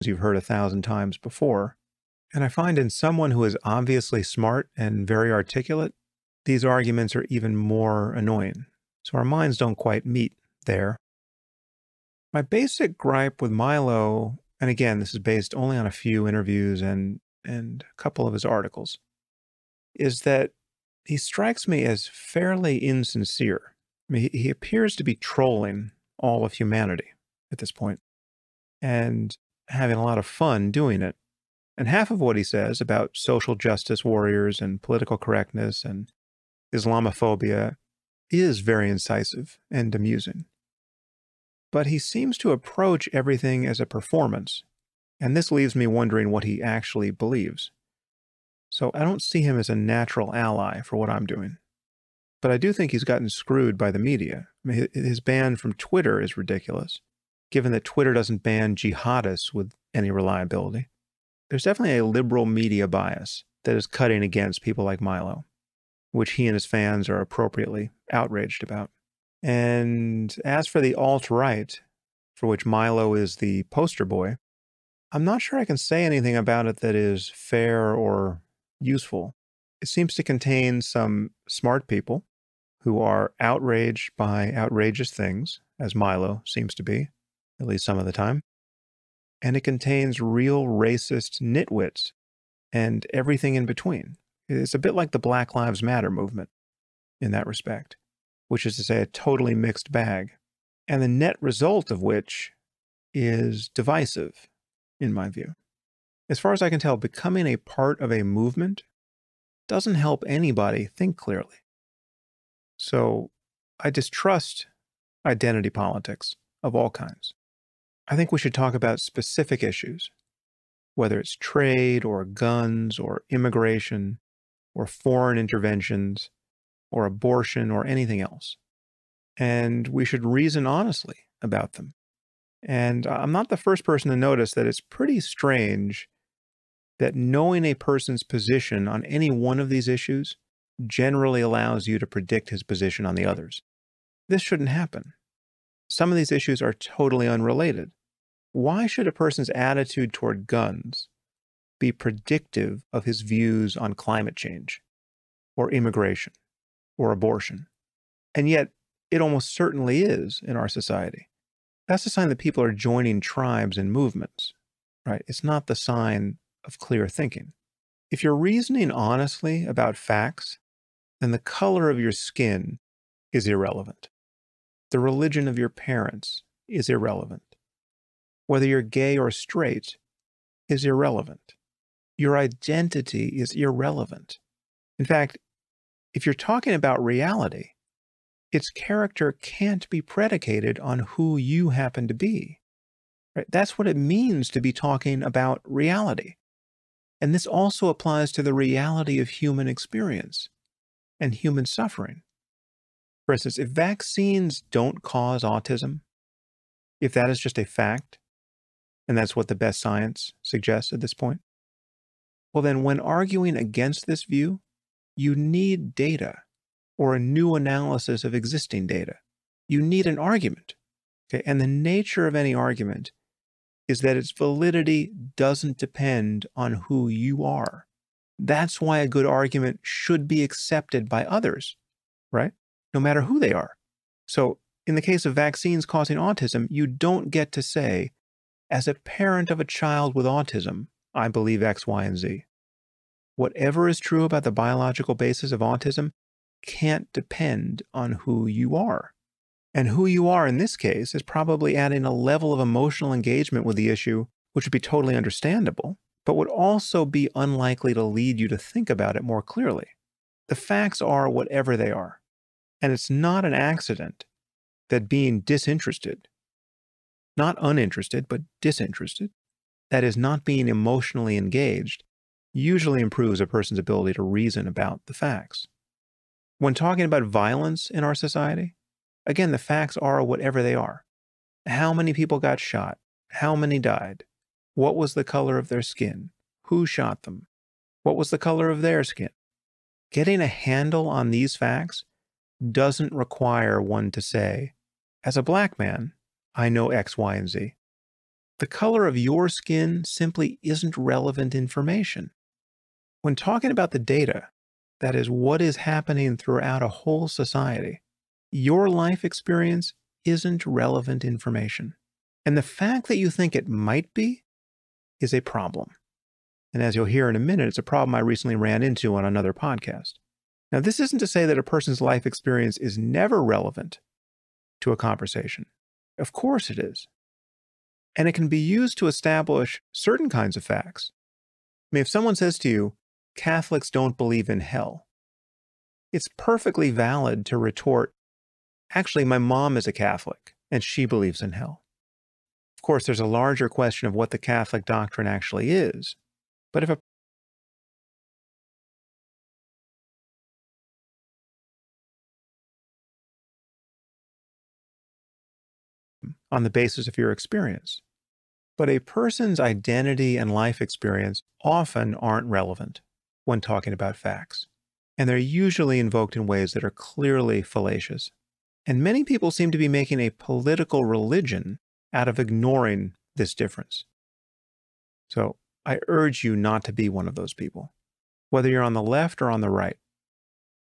you've heard 1,000 times before. And I find in someone who is obviously smart and very articulate, these arguments are even more annoying. So our minds don't quite meet there. My basic gripe with Milo, and again, this is based only on a few interviews and a couple of his articles, is that he strikes me as fairly insincere. I mean, he appears to be trolling all of humanity at this point and having a lot of fun doing it. And half of what he says about social justice warriors and political correctness and Islamophobia is very incisive and amusing. But he seems to approach everything as a performance, and this leaves me wondering what he actually believes. So I don't see him as a natural ally for what I'm doing. But I do think he's gotten screwed by the media. I mean, his ban from Twitter is ridiculous, given that Twitter doesn't ban jihadists with any reliability. There's definitely a liberal media bias that is cutting against people like Milo, which he and his fans are appropriately outraged about. And as for the alt-right, for which Milo is the poster boy, I'm not sure I can say anything about it that is fair or useful. It seems to contain some smart people who are outraged by outrageous things, as Milo seems to be, at least some of the time. And it contains real racist nitwits and everything in between. It's a bit like the Black Lives Matter movement in that respect, which is to say a totally mixed bag, and the net result of which is divisive, in my view. As far as I can tell, becoming a part of a movement doesn't help anybody think clearly. So I distrust identity politics of all kinds. I think we should talk about specific issues, whether it's trade or guns or immigration or foreign interventions or abortion or anything else. And we should reason honestly about them. And I'm not the first person to notice that it's pretty strange that knowing a person's position on any one of these issues generally allows you to predict his position on the others. This shouldn't happen. Some of these issues are totally unrelated. Why should a person's attitude toward guns be predictive of his views on climate change or immigration or abortion? And yet, it almost certainly is in our society. That's a sign that people are joining tribes and movements, right? It's not the sign of clear thinking. If you're reasoning honestly about facts, then the color of your skin is irrelevant. The religion of your parents is irrelevant. Whether you're gay or straight is irrelevant. Your identity is irrelevant. In fact, if you're talking about reality, its character can't be predicated on who you happen to be. Right? That's what it means to be talking about reality. And this also applies to the reality of human experience and human suffering. For instance, if vaccines don't cause autism, if that is just a fact, and that's what the best science suggests at this point, well then when arguing against this view, you need data or a new analysis of existing data. You need an argument. Okay? And the nature of any argument is that its validity doesn't depend on who you are. That's why a good argument should be accepted by others, right? No matter who they are. So in the case of vaccines causing autism, you don't get to say, as a parent of a child with autism, I believe X, Y, and Z. Whatever is true about the biological basis of autism can't depend on who you are. And who you are in this case is probably adding a level of emotional engagement with the issue, which would be totally understandable, but would also be unlikely to lead you to think about it more clearly. The facts are whatever they are. And it's not an accident that being disinterested, not uninterested, but disinterested, that is, not being emotionally engaged, usually improves a person's ability to reason about the facts. When talking about violence in our society, again, the facts are whatever they are. How many people got shot? How many died? What was the color of their skin? Who shot them? What was the color of their skin? Getting a handle on these facts doesn't require one to say, as a black man, I know X, Y, and Z. The color of your skin simply isn't relevant information. When talking about the data, that is what is happening throughout a whole society, your life experience isn't relevant information. And the fact that you think it might be is a problem. And as you'll hear in a minute, it's a problem I recently ran into on another podcast. Now, this isn't to say that a person's life experience is never relevant to a conversation. Of course it is. And it can be used to establish certain kinds of facts. I mean, if someone says to you, Catholics don't believe in hell, it's perfectly valid to retort, actually, my mom is a Catholic and she believes in hell. Of course, there's a larger question of what the Catholic doctrine actually is. But if on the basis of your experience. But a person's identity and life experience often aren't relevant when talking about facts. And they're usually invoked in ways that are clearly fallacious. And many people seem to be making a political religion out of ignoring this difference. So I urge you not to be one of those people, whether you're on the left or on the right.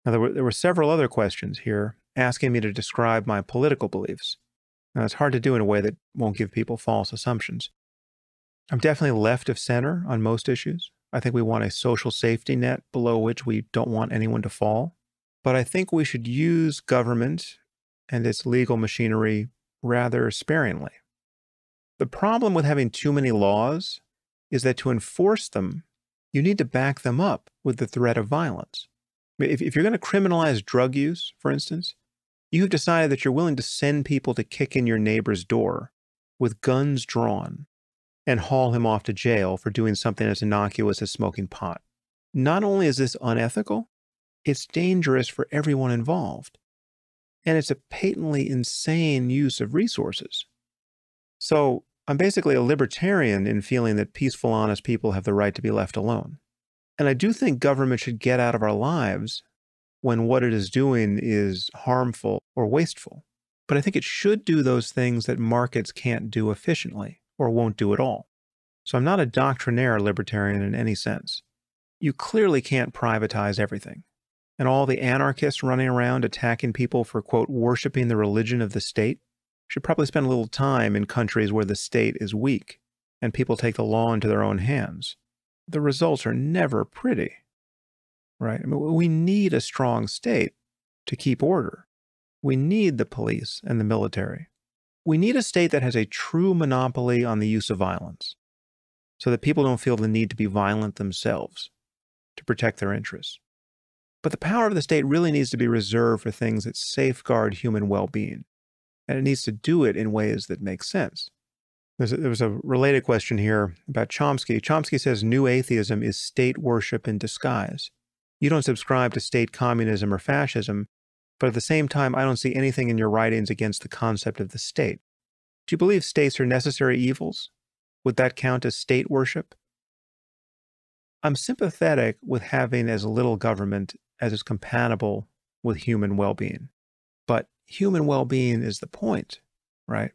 Now, there were several other questions here asking me to describe my political beliefs. Now, it's hard to do in a way that won't give people false assumptions. I'm definitely left of center on most issues. I think we want a social safety net below which we don't want anyone to fall. But I think we should use government and its legal machinery rather sparingly. The problem with having too many laws is that to enforce them, you need to back them up with the threat of violence. If you're going to criminalize drug use, for instance, you have decided that you're willing to send people to kick in your neighbor's door with guns drawn and haul him off to jail for doing something as innocuous as smoking pot. Not only is this unethical, it's dangerous for everyone involved. And it's a patently insane use of resources. So I'm basically a libertarian in feeling that peaceful, honest people have the right to be left alone. And I do think government should get out of our lives when what it is doing is harmful or wasteful. But I think it should do those things that markets can't do efficiently or won't do at all. So I'm not a doctrinaire libertarian in any sense. You clearly can't privatize everything. And all the anarchists running around attacking people for, quote, worshiping the religion of the state should probably spend a little time in countries where the state is weak and people take the law into their own hands. The results are never pretty, right? I mean, we need a strong state to keep order. We need the police and the military. We need a state that has a true monopoly on the use of violence so that people don't feel the need to be violent themselves to protect their interests. But the power of the state really needs to be reserved for things that safeguard human well-being, and it needs to do it in ways that make sense. There was a related question here about Chomsky. Chomsky says new atheism is state worship in disguise. You don't subscribe to state communism or fascism, but at the same time, I don't see anything in your writings against the concept of the state. Do you believe states are necessary evils? Would that count as state worship? I'm sympathetic with having as little government as is compatible with human well-being. But human well-being is the point, right?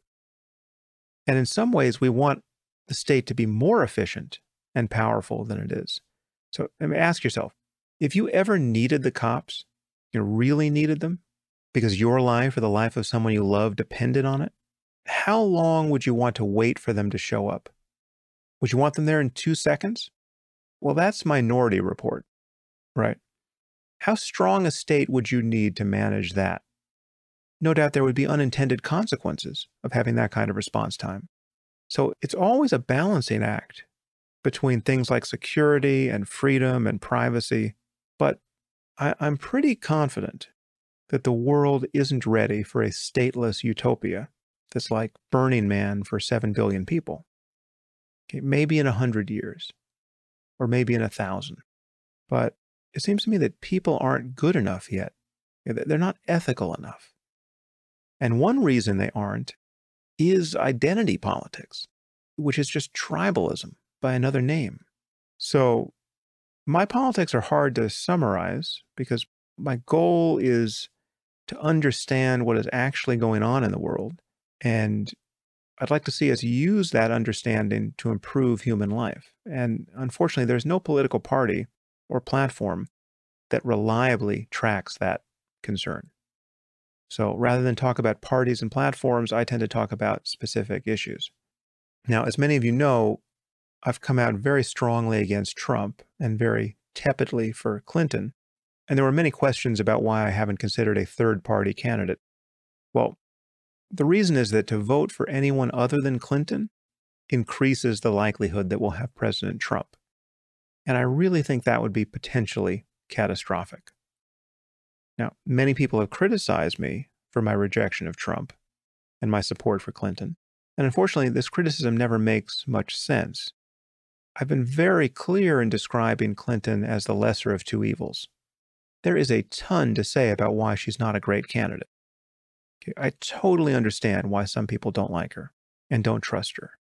And in some ways, we want the state to be more efficient and powerful than it is. So ask yourself, if you ever needed the cops, you really needed them, because your life or the life of someone you love depended on it, how long would you want to wait for them to show up? Would you want them there in 2 seconds? Well, that's Minority Report, right? How strong a state would you need to manage that? No doubt there would be unintended consequences of having that kind of response time. So it's always a balancing act between things like security and freedom and privacy. But I'm pretty confident that the world isn't ready for a stateless utopia that's like Burning Man for 7 billion people. Okay, maybe in 100 years, or maybe in 1,000. But it seems to me that people aren't good enough yet. They're not ethical enough. And one reason they aren't is identity politics, which is just tribalism by another name. So my politics are hard to summarize because my goal is to understand what is actually going on in the world and I'd like to see us use that understanding to improve human life. And unfortunately, there's no political party or platform that reliably tracks that concern. So rather than talk about parties and platforms, I tend to talk about specific issues. Now, as many of you know, I've come out very strongly against Trump and very tepidly for Clinton. And there were many questions about why I haven't considered a third-party candidate. Well, the reason is that to vote for anyone other than Clinton increases the likelihood that we'll have President Trump. And I really think that would be potentially catastrophic. Now, many people have criticized me for my rejection of Trump and my support for Clinton. And unfortunately, this criticism never makes much sense. I've been very clear in describing Clinton as the lesser of two evils. There is a ton to say about why she's not a great candidate. Okay, I totally understand why some people don't like her and don't trust her.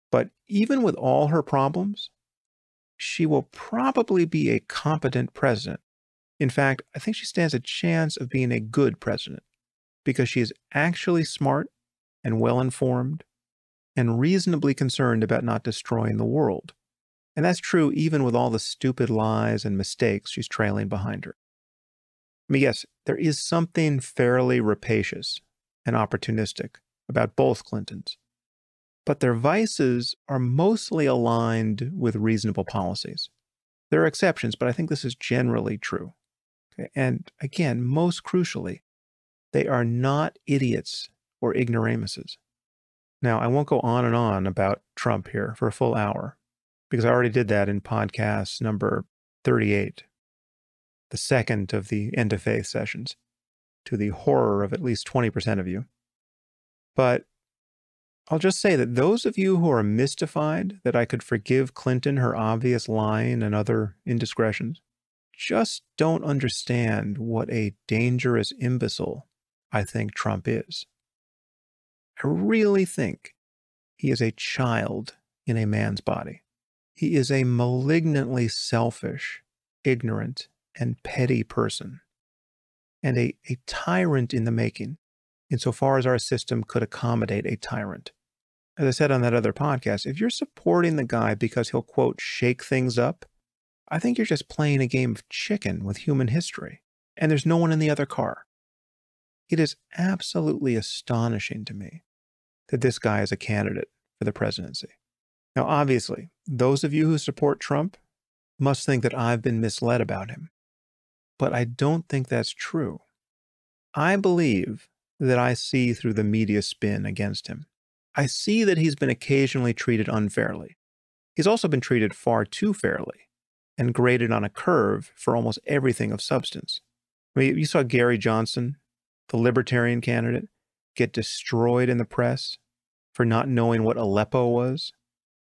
But even with all her problems, she will probably be a competent president. In fact, I think she stands a chance of being a good president because she is actually smart and well-informed and reasonably concerned about not destroying the world. And that's true even with all the stupid lies and mistakes she's trailing behind her. I mean, yes, there is something fairly rapacious and opportunistic about both Clintons, but their vices are mostly aligned with reasonable policies. There are exceptions, but I think this is generally true. Okay? And again, most crucially, they are not idiots or ignoramuses. Now, I won't go on and on about Trump here for a full hour, because I already did that in podcast number 38, the second of the End of Faith sessions, to the horror of at least 20% of you. But I'll just say that those of you who are mystified that I could forgive Clinton her obvious lying and other indiscretions just don't understand what a dangerous imbecile I think Trump is. I really think he is a child in a man's body. He is a malignantly selfish, ignorant, and petty person, and a tyrant in the making, insofar as our system could accommodate a tyrant. As I said on that other podcast, if you're supporting the guy because he'll, quote, shake things up, I think you're just playing a game of chicken with human history, and there's no one in the other car. It is absolutely astonishing to me that this guy is a candidate for the presidency. Now, obviously, those of you who support Trump must think that I've been misled about him. But I don't think that's true. I believe that I see through the media spin against him. I see that he's been occasionally treated unfairly. He's also been treated far too fairly and graded on a curve for almost everything of substance. I mean, you saw Gary Johnson, the Libertarian candidate, get destroyed in the press for not knowing what Aleppo was.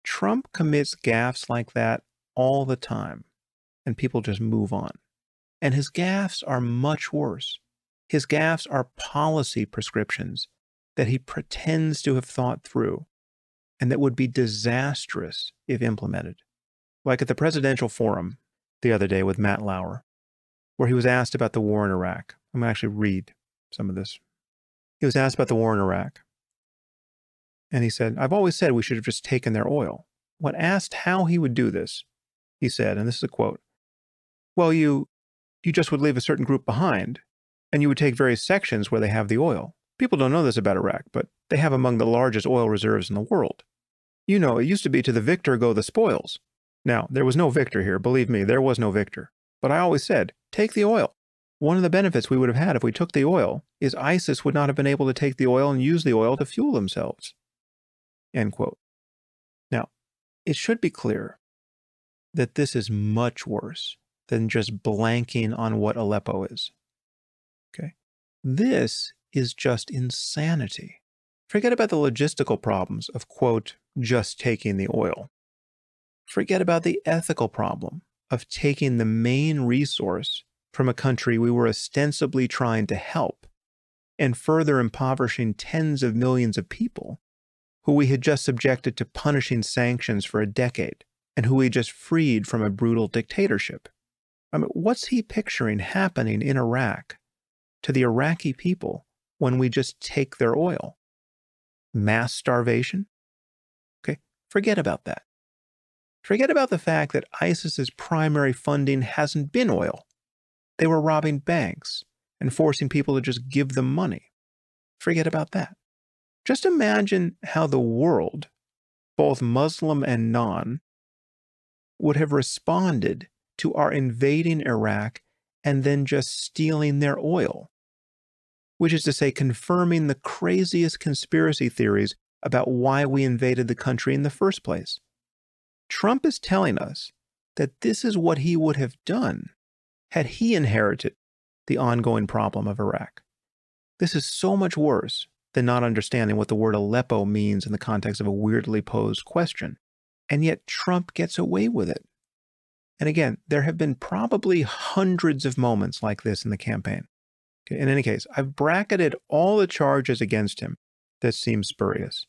Trump commits gaffes like that all the time, and people just move on. And his gaffes are much worse. His gaffes are policy prescriptions that he pretends to have thought through and that would be disastrous if implemented. Like at the presidential forum the other day with Matt Lauer, where he was asked about the war in Iraq. I'm going to actually read some of this. He was asked about the war in Iraq. And he said, "I've always said we should have just taken their oil." When asked how he would do this, he said, and this is a quote, "Well, you just would leave a certain group behind, and you would take various sections where they have the oil. People don't know this about Iraq, but they have among the largest oil reserves in the world. You know, it used to be to the victor go the spoils. Now, there was no victor here. Believe me, there was no victor. But I always said, take the oil. One of the benefits we would have had if we took the oil is ISIS would not have been able to take the oil and use the oil to fuel themselves." End quote. Now, it should be clear that this is much worse than just blanking on what Aleppo is. Okay? This is just insanity. Forget about the logistical problems of, quote, just taking the oil. Forget about the ethical problem of taking the main resource from a country we were ostensibly trying to help and further impoverishing tens of millions of people who we had just subjected to punishing sanctions for a decade and who we just freed from a brutal dictatorship. I mean, what's he picturing happening in Iraq to the Iraqi people when we just take their oil? mass starvation? Okay, forget about that. Forget about the fact that ISIS's primary funding hasn't been oil. They were robbing banks and forcing people to just give them money. Forget about that. Just imagine how the world, both Muslim and non, would have responded to our invading Iraq and then just stealing their oil, which is to say confirming the craziest conspiracy theories about why we invaded the country in the first place. Trump is telling us that this is what he would have done had he inherited the ongoing problem of Iraq. This is so much worse than not understanding what the word Aleppo means in the context of a weirdly posed question. And yet Trump gets away with it. And again, there have been probably hundreds of moments like this in the campaign. Okay, in any case, I've bracketed all the charges against him that seem spurious.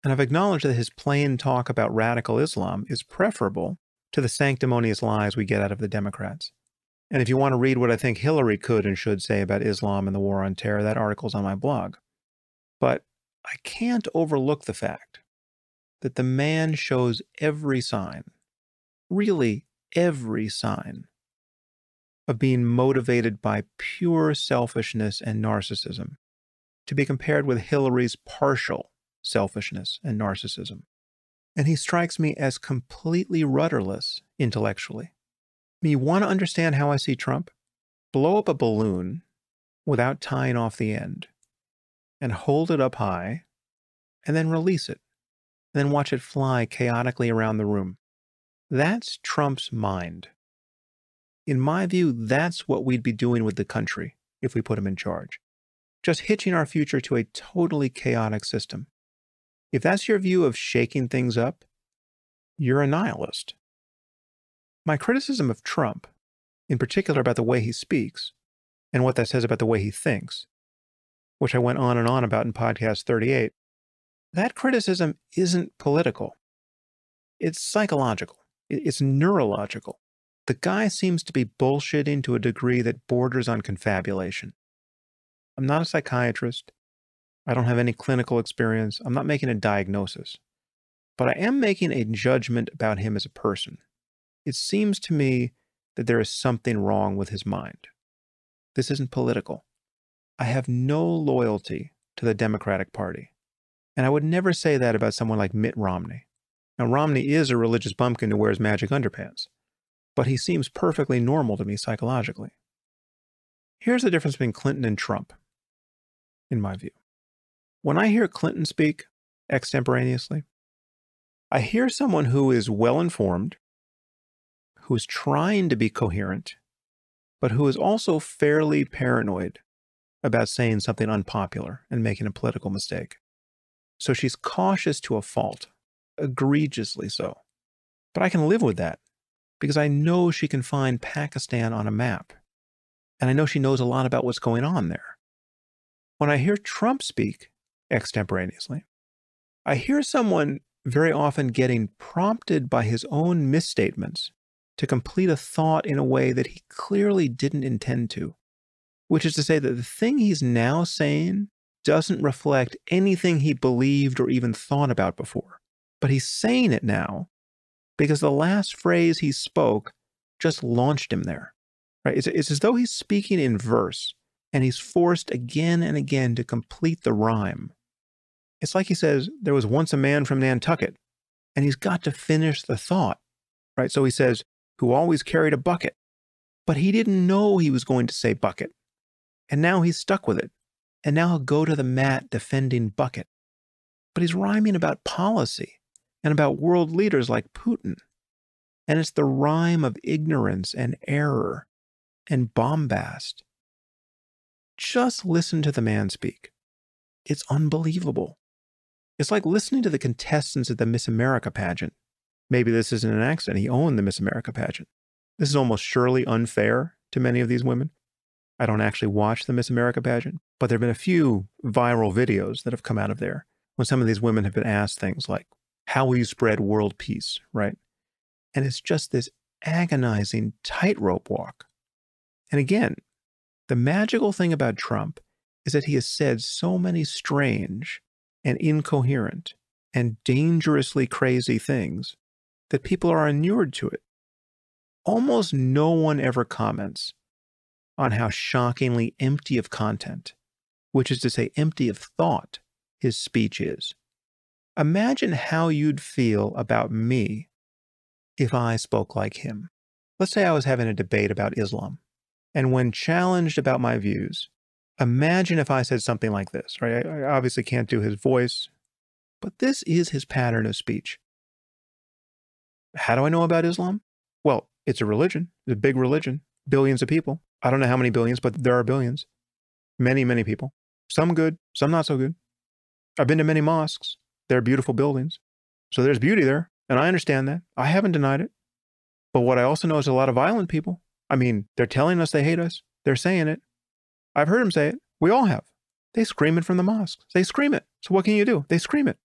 And I've acknowledged that his plain talk about radical Islam is preferable to the sanctimonious lies we get out of the Democrats. And if you want to read what I think Hillary could and should say about Islam and the war on terror, that article's on my blog. But I can't overlook the fact that the man shows every sign, really every sign, of being motivated by pure selfishness and narcissism, to be compared with Hillary's partial selfishness and narcissism. And he strikes me as completely rudderless intellectually. You want to understand how I see Trump? Blow up a balloon without tying off the end and hold it up high and then release it and then watch it fly chaotically around the room. That's Trump's mind. In my view, that's what we'd be doing with the country if we put him in charge. Just hitching our future to a totally chaotic system. If that's your view of shaking things up, you're a nihilist. My criticism of Trump, in particular about the way he speaks, and what that says about the way he thinks, which I went on and on about in podcast 38, that criticism isn't political. It's psychological. It's neurological. The guy seems to be bullshitting to a degree that borders on confabulation. I'm not a psychiatrist. I don't have any clinical experience. I'm not making a diagnosis. But I am making a judgment about him as a person. It seems to me that there is something wrong with his mind. This isn't political. I have no loyalty to the Democratic Party. And I would never say that about someone like Mitt Romney. Now, Romney is a religious bumpkin who wears magic underpants, but he seems perfectly normal to me psychologically. Here's the difference between Clinton and Trump, in my view. When I hear Clinton speak extemporaneously, I hear someone who is well-informed, who is trying to be coherent, but who is also fairly paranoid about saying something unpopular and making a political mistake. So she's cautious to a fault, egregiously so. But I can live with that because I know she can find Pakistan on a map. And I know she knows a lot about what's going on there. When I hear Trump speak extemporaneously, I hear someone very often getting prompted by his own misstatements to complete a thought in a way that he clearly didn't intend to, which is to say that the thing he's now saying doesn't reflect anything he believed or even thought about before. But he's saying it now because the last phrase he spoke just launched him there. Right? It's as though he's speaking in verse and he's forced again and again to complete the rhyme. It's like he says, there was once a man from Nantucket, and he's got to finish the thought. Right? So he says, who always carried a bucket. But he didn't know he was going to say bucket. And now he's stuck with it. And now he'll go to the mat defending bucket. But he's rhyming about policy and about world leaders like Putin. And it's the rhyme of ignorance and error and bombast. Just listen to the man speak. It's unbelievable. It's like listening to the contestants at the Miss America pageant. Maybe this isn't an accident. He owned the Miss America pageant. This is almost surely unfair to many of these women. I don't actually watch the Miss America pageant, but there have been a few viral videos that have come out of there when some of these women have been asked things like, how will you spread world peace, right? And it's just this agonizing tightrope walk. And again, the magical thing about Trump is that he has said so many strange and incoherent and dangerously crazy things that people are inured to it. Almost no one ever comments on how shockingly empty of content, which is to say empty of thought, his speech is. Imagine how you'd feel about me if I spoke like him. Let's say I was having a debate about Islam, and when challenged about my views, imagine if I said something like this, right? I obviously can't do his voice, but this is his pattern of speech. How do I know about Islam? Well, it's a religion. It's a big religion. Billions of people. I don't know how many billions, but there are billions. Many, many people. Some good, some not so good. I've been to many mosques. They're beautiful buildings. So there's beauty there, and I understand that. I haven't denied it. But what I also know is a lot of violent people. I mean, they're telling us they hate us. They're saying it. I've heard them say it. We all have. They scream it from the mosques. They scream it. So what can you do? They scream it.